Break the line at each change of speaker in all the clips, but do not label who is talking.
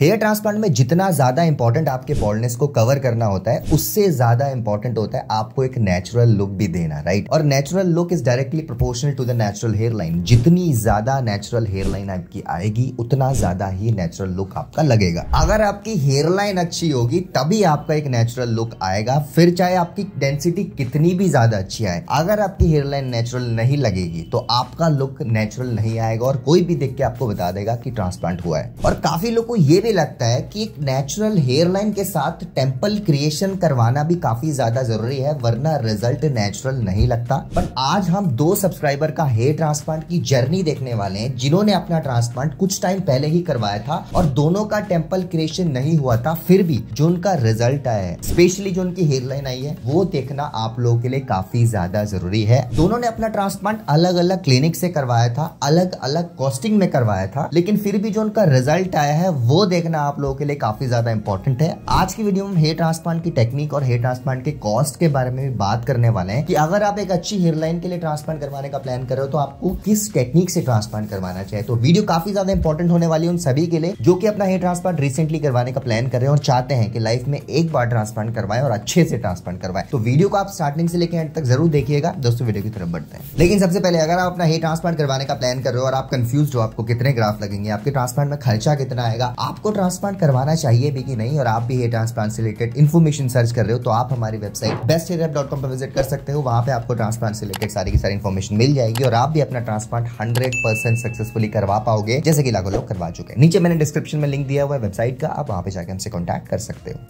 Hair transplant में जितना ज्यादा इंपॉर्टेंट आपके बॉल्डनेस को कवर करना होता है, उससे ज्यादा इंपॉर्टेंट होता है आपको एक नेचुरल लुक भी देना, राइट। और natural look is directly proportional to the natural hair line. जितनी ज्यादा नेचुरल हेयर लाइन आपकी आएगी, उतना ज्यादा ही नेचुरल लुक आपका लगेगा। अगर आपकी हेयर लाइन अच्छी होगी तभी आपका एक नेचुरल लुक आएगा, फिर चाहे आपकी डेंसिटी कितनी भी ज्यादा अच्छी आए। अगर आपकी हेयर लाइन नेचुरल नहीं लगेगी तो आपका लुक नेचुरल नहीं आएगा और कोई भी देख के आपको बता देगा कि ट्रांसप्लांट हुआ है। और काफी लोगों को ये भी लगता है कि एक नेचुरल हेयर लाइन के साथ टेम्पल क्रिएशन करवाना भी काफी ज्यादा जरूरी है, वरना रिजल्ट नेचुरल नहीं लगता। पर आज हम 2 सब्सक्राइबर का हेयर ट्रांसप्लांट की जर्नी देखने वाले हैं, जिन्होंने अपना ट्रांसप्लांट कुछ टाइम पहले ही करवाया था और दोनों का टेम्पल क्रिएशन नहीं हुआ था, फिर भी जो उनका रिजल्ट आया है, स्पेशली जो उनकी हेयर लाइन आई है, वो देखना आप लोगों के लिए काफी ज्यादा जरूरी है। दोनों ने अपना ट्रांसप्लांट अलग अलग क्लिनिक से करवाया था, अलग अलग कॉस्टिंग में करवाया था, लेकिन फिर भी जो उनका रिजल्ट आया है वो देखना आप लोगों के लिए काफी ज्यादा इंपॉर्टेंट है। आज की वीडियो में हेयर ट्रांसप्लांट की टेक्निक और हेयर ट्रांसप्लांट के कॉस्ट के बारे में भी बात करने वाले हैं कि अगर आप एक अच्छी हेयर लाइन के लिए ट्रांसप्लांट करवाने का प्लान कर रहे हो तो आपको किस टेक्निक से ट्रांसप्लांट करवाना चाहिए। तो वीडियो काफी ज्यादा इंपॉर्टेंट होने वाली है उन सभी के लिए जो कि अपना हेयर ट्रांसप्लांट रिसेंटली करवाने का प्लान कर रहे हैं और चाहते हैं कि लाइफ में एक बार ट्रांसप्लांट करवाएं और अच्छे से ट्रांसप्लांट करवाएं। तो वीडियो को आप स्टार्टिंग से लेकर एंड तक जरूर देखिएगा। दोस्तों वीडियो की तरफ बढ़ते हैं, लेकिन सबसे पहले अगर आप अपना हेयर ट्रांसप्लांट करवाने का प्लान कर रहे हो और आप कंफ्यूज हो आपको कितने ग्राफ्ट लगेंगे, आपके ट्रांसप्लांट में खर्चा कितना आएगा, आपको ट्रांसप्लांट करवाना चाहिए भी कि नहीं, और आप भी हेयर ट्रांसप्लांट से रिलेटेड इन्फॉर्मेशन सर्च कर रहे हो, तो आप हमारी वेबसाइट besthairwrap.com पर विजिट कर सकते हो। वहां पे आपको ट्रांसप्लांट से रिलेटेड सारी की सारी इन्फॉर्मेशन मिल जाएगी और आप भी अपना ट्रांसप्लांट 100% सक्सेसफुली करवा पाओगे, जैसे कि लाखों लोग करवा चुके हैं। नीचे मैंने डिस्क्रिप्शन में लिंक दिया हुआ है वेबसाइट का, आप वहां पे जाकर हमसे कॉन्टैक्ट कर सकते हो।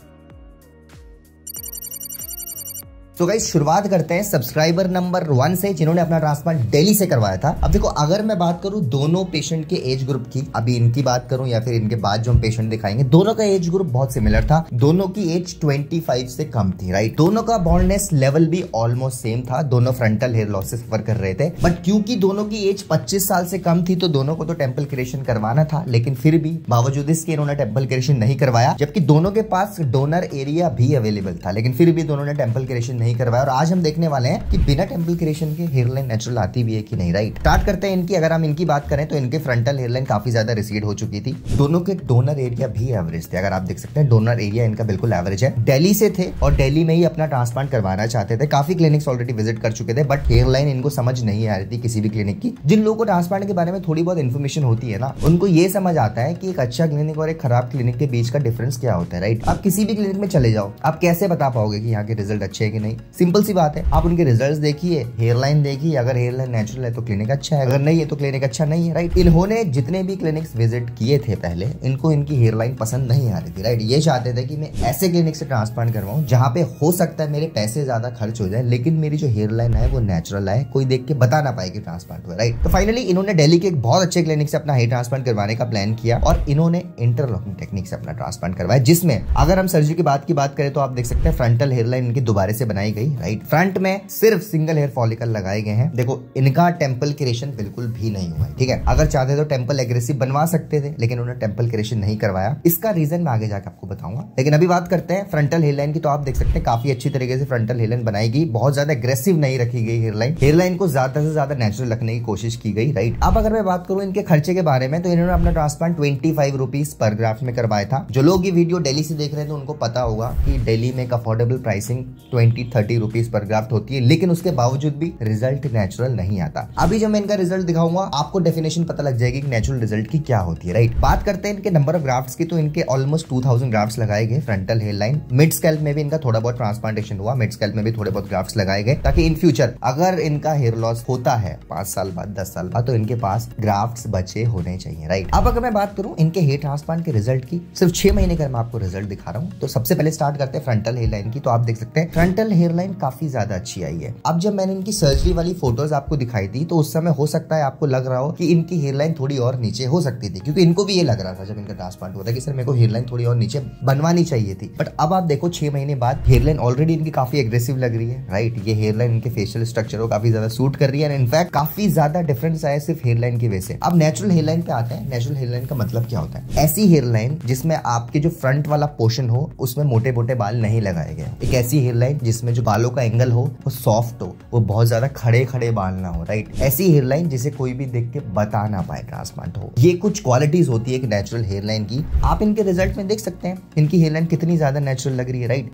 तो गाइस शुरुआत करते हैं सब्सक्राइबर नंबर 1 से, जिन्होंने अपना ट्रांसप्लांट दिल्ली से करवाया था। अब देखो, अगर मैं बात करूं दोनों पेशेंट के एज ग्रुप की, अभी इनकी बात करूं या फिर इनके बाद जो हम पेशेंट दिखाएंगे, दोनों का एज ग्रुप बहुत सिमिलर था। दोनों की एज 25 से कम थी, राइट। दोनों का बॉल्डनेस लेवल भी ऑलमोस्ट सेम था, दोनों फ्रंटल हेयर लॉस से सफर कर रहे थे। बट क्योंकि दोनों की एज 25 साल से कम थी तो दोनों को तो टेम्पल क्रिएशन करवाना था, लेकिन फिर भी बावजूद इसके इन्होंने टेम्पल क्रिएशन नहीं करवाया, जबकि दोनों के पास डोनर एरिया भी अवेलेबल था, लेकिन फिर भी दोनों ने टेम्पल क्रिएशन नहीं करवाया। और आज हम देखने वाले हैं कि बिना टेम्पल क्रिएशन के हेयर लाइन नेचुरल आती भी है कि नहीं, राइट। स्टार्ट करते हैं इनकी। अगर हम इनकी बात करें तो इनके फ्रंटल हेयर लाइन काफी ज्यादा रिसीड हो चुकी थी। दोनों के डोनर एरिया भी एवरेज थे, अगर आप देख सकते हैं डोनर एरिया इनका बिल्कुल एवरेज है। दिल्ली से थे और दिल्ली में ही अपना ट्रांसप्लांट करवाना चाहते थे। काफी क्लिनिक्स ऑलरेडी विजिट कर चुके थे, बट हेयर लाइन इनको समझ नहीं आ रही थी किसी भी क्लिनिक की। जिन लोगों को ट्रांसप्लांट के बारे में थोड़ी बहुत इन्फॉर्मेशन होती है ना, उनको ये समझ आता है कि एक अच्छा क्लिनिक और एक खराब क्लिनिक के बीच का डिफरेंस क्या होता है, राइट। आप किसी भी क्लिनिक में चले जाओ, आप कैसे बता पाओगे कि यहाँ के रिजल्ट अच्छे है कि नहीं। सिंपल सी बात है, आप उनके रिजल्ट देखिए, हेयर लाइन देखिए, अगर हेयर लाइन नेचुरल है तो क्लिनिक अच्छा है, अगर नहीं है तो क्लिनिक अच्छा नहीं है, राइट। इन्होंने जितने भी क्लिनिक्स विजिट किए थे पहले, इनको इनकी हेयर लाइन पसंद नहीं आ रही थी, राइट। ये चाहते थे कि मैं ऐसे क्लिनिक से ट्रांसप्लांट करवाऊं जहां पे हो सकता है मेरे पैसे ज्यादा खर्च हो जाए, लेकिन मेरी जो हेयर लाइन है वो नेचुरल है, कोई देख के बता ना पाए कि ट्रांसप्लांट हुआ, राइट। तो फाइनली इन्होंने दिल्ली के एक बहुत अच्छे क्लिनिक से अपना हेयर ट्रांसप्लांट करवाने का प्लान किया और इन्होंने इंटरलॉकिंग टेक्निक से अपना ट्रांसप्लांट करवाया, जिसमें अगर हम सर्जरी की बात करें तो आप देख सकते हैं फ्रंटल हेयर लाइन इनकी दोबारा से बनाई गई, राइट। फ्रंट में सिर्फ सिंगल हेयर फॉलिकल लगाए गए हैं। देखो, इनका टेम्पल क्रिएशन बिल्कुल भी नहीं हुआ है, ठीक है। अगर चाहते तो टेम्पल एग्रेसिव बनवा सकते थे, लेकिन उन्होंने टेम्पल क्रिएशन नहीं करवाया। इसका रीजन मैं आगे जाकर आपको बताऊंगा, लेकिन अभी बात करते हैं फ्रंटल हेयर लाइन की। तो आप देख सकते हैं काफी अच्छी तरीके से फ्रंटल हेयर लाइन बनाई गई, बहुत ज्यादा एग्रेसिव नहीं रखी गई हेयर लाइन को ज्यादा से ज्यादा नेचुरल रखने की कोशिश की गई, राइट। अब अगर मैं बात करूं इनके खर्चे के बारे में, तो इन्होंने अपना ट्रांसप्लांट 25 रुपीज पर ग्राफ्ट में करवाया था। जो लोग ये वीडियो दिल्ली से देख रहे हैं तो उनको पता होगा कि दिल्ली में एक affordable pricing 20-30 rupees per graft होती है, लेकिन उसके बावजूद भी रिजल्ट नेचुरल नहीं आता। अभी जब मैं इनका रिजल्ट दिखाऊंगा आपको डेफिनेशन पता लग जाएगी कि नेचुरल रिजल्ट की क्या होती है, राइट। बात करते हैं इनके नंबर ऑफ ग्राफ्ट्स की, तो इनके ऑलमोस्ट 2000 ग्राफ्ट्स लगाए गए frontal hair line. Mid scalp में भी इनका थोड़ा बहुत ट्रांसप्लांटेशन हुआ, मिड स्कैल्प में भी थोड़े बहुत ग्राफ्ट्स लगाए गए, ताकि इन फ्यूचर अगर इनका हेयर लॉस होता है 5 साल बाद, 10 साल बाद, तो इनके पास ग्राफ्ट्स बचे होने चाहिए, राइट। अब अगर मैं बात करूं इनके हेयर ट्रांसप्लांट के रिजल्ट की, सिर्फ 6 महीने का मैं आपको रिजल्ट दिखा रहा हूं। तो सबसे पहले स्टार्ट करते हैं फ्रंटल हेयर लाइन की। तो आप देख सकते हैं फ्रंटल हेयर लाइन काफी ज्यादा अच्छी आई है। अब जब मैंने इनकी सर्जरी वाली फोटोज आपको दिखाई थी तो उस समय हो सकता है आपको लग रहा हो कि इनकी हेयर लाइन थोड़ी और नीचे हो सकती थी, क्योंकि इनको भी ये लग रहा था जब इनका ट्रांसप्लांट हुआ था कि सर मेरे को हेयर लाइन थोड़ी और नीचे बनवानी चाहिए थी। बट अब आप देखो 6 महीने बाद हेयर लाइन ऑलरेडी इनकी काफी एग्रेसिव लग रही है, राइट। ये हेयर लाइन इनके फेशियल स्ट्रक्चर को काफी ज्यादा सूट कर रही है, इनफैक्ट काफी ज्यादा डिफरेंस आया सिर्फ हेयर लाइन की वजह से। अब नेचुरल हेयर लाइन पे आते हैं। नेचुरल हेयर लाइन का मतलब क्या होता है? ऐसी हेयर लाइन जिसमें आपके जो फ्रंट वाला पोर्शन हो उसमें मोटे मोटे बाल नहीं लगाए गए। एक ऐसी हेयर लाइन जिसमें जो बालों का एंगल हो वो सॉफ्ट हो, वो बहुत ज्यादा खड़े खड़े बाल ना हो, राइट। ऐसी हेयरलाइन जिसे कोई भी देख के बता ना पाए ट्रांसप्लांट हो। ये कुछ क्वालिटीज होती है एक नेचुरल हेयरलाइन की। आप इनके रिजल्ट में देख सकते हैं इनकी हेयरलाइन कितनी ज्यादा नेचुरल लग रही है, राइट।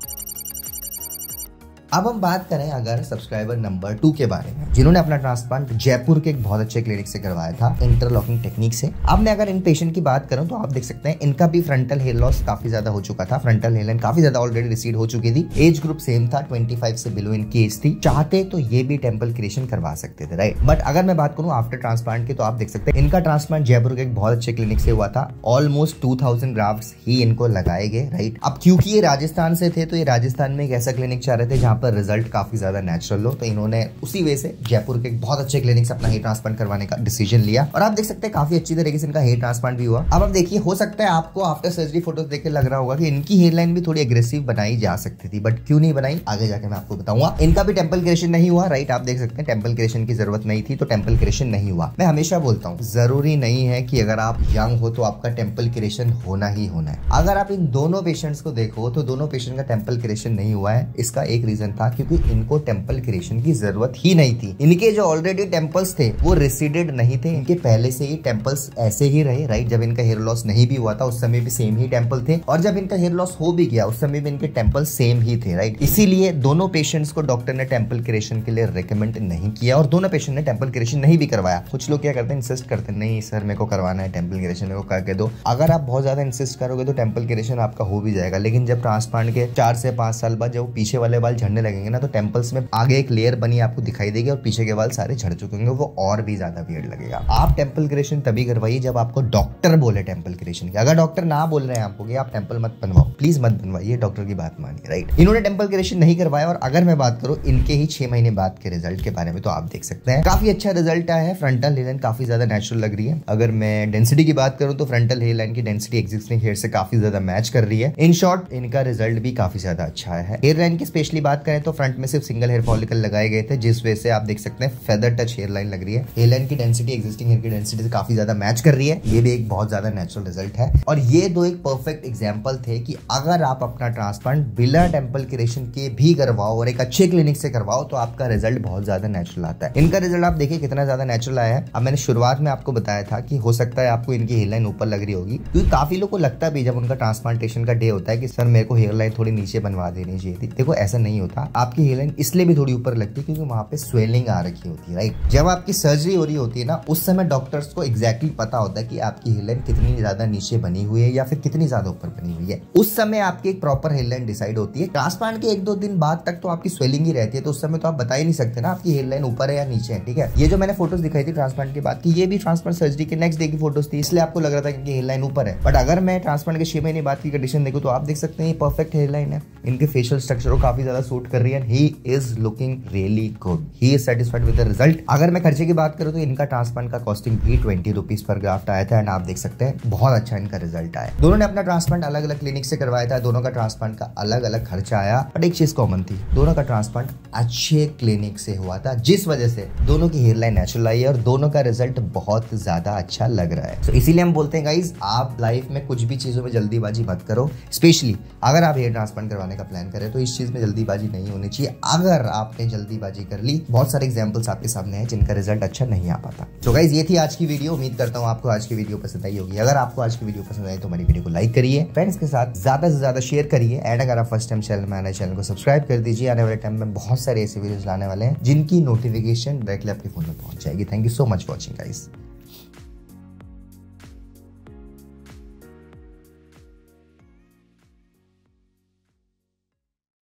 अब हम बात करें अगर सब्सक्राइबर नंबर 2 के बारे में, जिन्होंने अपना ट्रांसप्लांट जयपुर के एक बहुत अच्छे क्लिनिक से करवाया था इंटरलॉकिंग टेक्निक से। अब मैं अगर इन पेशेंट की बात करूं तो आप देख सकते हैं इनका भी फ्रंटल हेयर लॉस काफी ज्यादा हो चुका था, फ्रंटल हेयरलाइन काफी ज्यादा ऑलरेडी रिसीड हो चुकी थी। एज ग्रुप सेम था, 25 से बिलो इनकी एज थी। चाहते तो ये भी टेम्पल क्रिएशन करवा सकते थे, राइट। बट अगर मैं बात करूं आफ्टर ट्रांसप्लांट की, तो आप देख सकते हैं इनका ट्रांसप्लांट जयपुर के एक बहुत अच्छे क्लिनिक से हुआ था। ऑलमोस्ट 2000 ग्राफ्ट्स ही इनको लगाए गए, राइट। अब क्योंकि ये राजस्थान से थे तो ये राजस्थान में एक ऐसा क्लिनिक चाह रहे थे जहां पर रिजल्ट काफी ज्यादा नेचुरल हो, तो इन्होंने उसी वे से जयपुर के एक बहुत अच्छे क्लिनिक से अपना हेयर ट्रांसप्लांट करवाने का डिसीजन लिया। और आप देख सकते हैं काफी अच्छी तरीके से इनका हेयर ट्रांसप्लांट भी हुआ। अब देखिए, हो सकता है आपको आफ्टर सर्जरी फोटोज देख के लग रहा होगा कि इनकी हेयरलाइन भी थोड़ी एग्रेसिव बनाई जा सकती थी, बट क्यों नहीं बनाई आगे जाके मैं आपको बताऊंगा। इनका भी टेम्पल क्रिएशन नहीं हुआ, राइट। आप देख सकते हैं टेम्पल क्रिएशन की जरूरत नहीं थी तो टेम्पल क्रिएशन नहीं हुआ। मैं हमेशा बोलता हूँ जरूरी नहीं है कि अगर आप यंग हो तो आपका टेम्पल क्रिएशन होना ही होना है। अगर आप इन दोनों पेशेंट्स को देखो तो दोनों पेशेंट का टेम्पल क्रिएशन नहीं हुआ है। इसका एक रीजन था क्योंकि इनको टेम्पल क्रिएशन की जरूरत ही नहीं थी। इनके जो ऑलरेडी टेम्पल्स थे वो रिसीडेड नहीं थे, इनके पहले से ही टेम्पल्स ऐसे ही रहे, राइट। जब इनका हेयर लॉस नहीं भी हुआ था उस समय भी सेम ही टेम्पल थे, और जब इनका हेयर लॉस हो भी गया उस समय भी इनके टेम्पल सेम ही थे, राइट। इसीलिए दोनों पेशेंट्स को डॉक्टर ने टेम्पल क्रिएशन के लिए रिकमेंड नहीं किया और दोनों पेशेंट ने टेम्पल क्रिएशन नहीं भी करवाया। कुछ लोग क्या करते हैं, इंसिस्ट करते हैं, नहीं सर मेरे को करवाना है टेम्पल क्रिएशन, मेरे को करके दो। अगर आप बहुत ज्यादा इंसिस्ट करोगे तो टेम्पल क्रिएशन आपका हो भी जाएगा, लेकिन जब ट्रांसप्लांट के 4 से 5 साल बाद जब पीछे वाले बाल झड़ने लगेंगे ना, तो टेम्पल्स में आगे एक लेयर बनी आपको दिखाई देगी और पीछे के बाल सारे झड़ चुके होंगे, वो और भी ज्यादा वियर्ड लगेगा। आप टेम्पल क्रिएशन तभी करवाइए जब आपको डॉक्टर बोले टेम्पल क्रिएशन की। अगर डॉक्टर ना बोल रहे हैं आपको कि आप टेम्पल मत बनवाओ, प्लीज मत बनवाइए, डॉक्टर की बात मानिए, राइट। इन्होंने टेम्पल क्रिएशन नहीं करवाया। और अगर मैं बात करूं इनके ही 6 महीने बाद के रिजल्ट के बारे में, तो आप देख सकते हैं काफी अच्छा रिजल्ट आया है। फ्रंटल हेयरलाइन काफी ज्यादा नेचुरल लग रही है। अगर मैं डेंसिटी की बात करूं तो फ्रंटल हेयरलाइन की डेंसिटी एग्जिस्टिंग हेयर से काफी ज्यादा मैच कर रही है। इन शॉर्ट इनका रिजल्ट भी काफी ज्यादा अच्छा है। हेयरलाइन की स्पेशली बात करें तो फ्रंट में सिर्फ सिंगल हेयर फॉलिकल लगाए गए थे, जिस वजह से आप देख सकते हैं फेदर टच हेयरलाइन लग रही है। हेयरलाइन की डेंसिटी एग्जिस्टिंग हेयर की डेंसिटी से काफी ज्यादा मैच कर रही है। ये भी एक बहुत ज्यादा नेचुरल रिजल्ट है। और ये दो एक परफेक्ट एग्जांपल थे कि अगर आप अपना ट्रांसप्लांट बिना टेम्पल क्रिएशन के भी करवाओ और एक अच्छे क्लिनिक से करवाओ तो आपका रिजल्ट बहुत ज्यादा नेचुरल आता है। इनका रिजल्ट आप देखिए कितना ज्यादा नेचुरल आया है। अब मैंने शुरुआत में आपको बताया था कि हो सकता है आपको इनकी हेयरलाइन ऊपर लग रही होगी, क्योंकि काफी लोग को लगता भी जब उनका ट्रांसप्लांटेशन का डे होता है कि सर मेरे को हेयरलाइन थोड़ी नीचे बनवा देनी चाहिए थी। देखो ऐसा नहीं होता, आपकी हेयरलाइन इसलिए भी थोड़ी ऊपर लगती है क्योंकि वहां पे स्वेलिंग आ रखी होती है, राइट। जब आपकी सर्जरी हो रही होती है ना, उस समय डॉक्टर्स को एग्जैक्टली पता होता है कि आपकी हेयरलाइन कितनी ज्यादा नीचे बनी हुई है या फिर कितनी ज्यादा ऊपर बनी हुई है। उस समय आपकी एक प्रॉपर हेयरलाइन डिसाइड होती है। ट्रांसप्लांट के 1-2 दिन बाद तक तो आपकी स्वेलिंग ही रहती है, तो उस समय तो आप बता ही नहीं सकते ना आपकी हेयरलाइन ऊपर है या नीचे है, ठीक है। ये जो मैंने फोटोज दिखाई थी ट्रांसप्लांट के बाद की, ये भी ट्रांसप्लांट सर्जरी के नेक्स्ट डे की फोटोज थी, इसलिए आपको लग रहा था कि हेयरलाइन ऊपर है। बट अगर मैं ट्रांसप्लांट के 6 महीने बाद की कंडीशन देखूं तो आप देख सकते हैं ये परफेक्ट हेयरलाइन है। इनके फेशियल स्ट्रक्चर को काफी ज्यादा सूट कर रही है। He is looking really good, he is satisfied with the result. अगर मैं खर्चे की बात करूं तो इनका ट्रांसप्लांट का कॉस्टिंग भी 20 रुपीज पर ग्राफ्ट आया था एंड आप देख सकते हैं बहुत अच्छा इनका रिजल्ट आया। दोनों ने अपना ट्रांसप्लांट अलग अलग क्लिनिक से करवाया था, दोनों का ट्रांसप्लांट का अलग अलग खर्चा आया, बट एक चीज कॉमन थी, दोनों का ट्रांसप्लांट अच्छे क्लिनिक से हुआ था, जिस वजह से दोनों की हेयरलाइन नेचुरल आई है और दोनों का रिजल्ट बहुत ज्यादा अच्छा लग रहा है। तो इसीलिए हम बोलते हैं गाइज, आप लाइफ में कुछ भी चीजों में जल्दीबाजी मत करो। स्पेशली अगर आप हेयर ट्रांसप्लांट करवाने का प्लान करें तो इस चीज में जल्दीबाजी नहीं होनी चाहिए। अगर आपने जल्दीबाजी कर ली, बहुत सारे एग्जांपल्स आपके सामने हैं जिनका रिजल्ट अच्छा नहीं आ पाता। तो गाइज ये थी आज की वीडियो। उम्मीद करता हूँ आपको आज की वीडियो पसंद आई होगी। अगर आपको आज की वीडियो पसंद आई तो हमारी वीडियो को लाइक करिए, फ्रेंड्स के साथ ज्यादा से ज्यादा शेयर करिए एंड अगर आप फर्स्ट टाइम चैनल में आना चैनल को सब्सक्राइब कर दीजिए। आने वाले टाइम में बहुत सारे ऐसे वीडियोस लाने वाले हैं जिनकी नोटिफिकेशन डायरेक्टली आपके फोन में पहुंच जाएगी। Thank you so much for watching guys.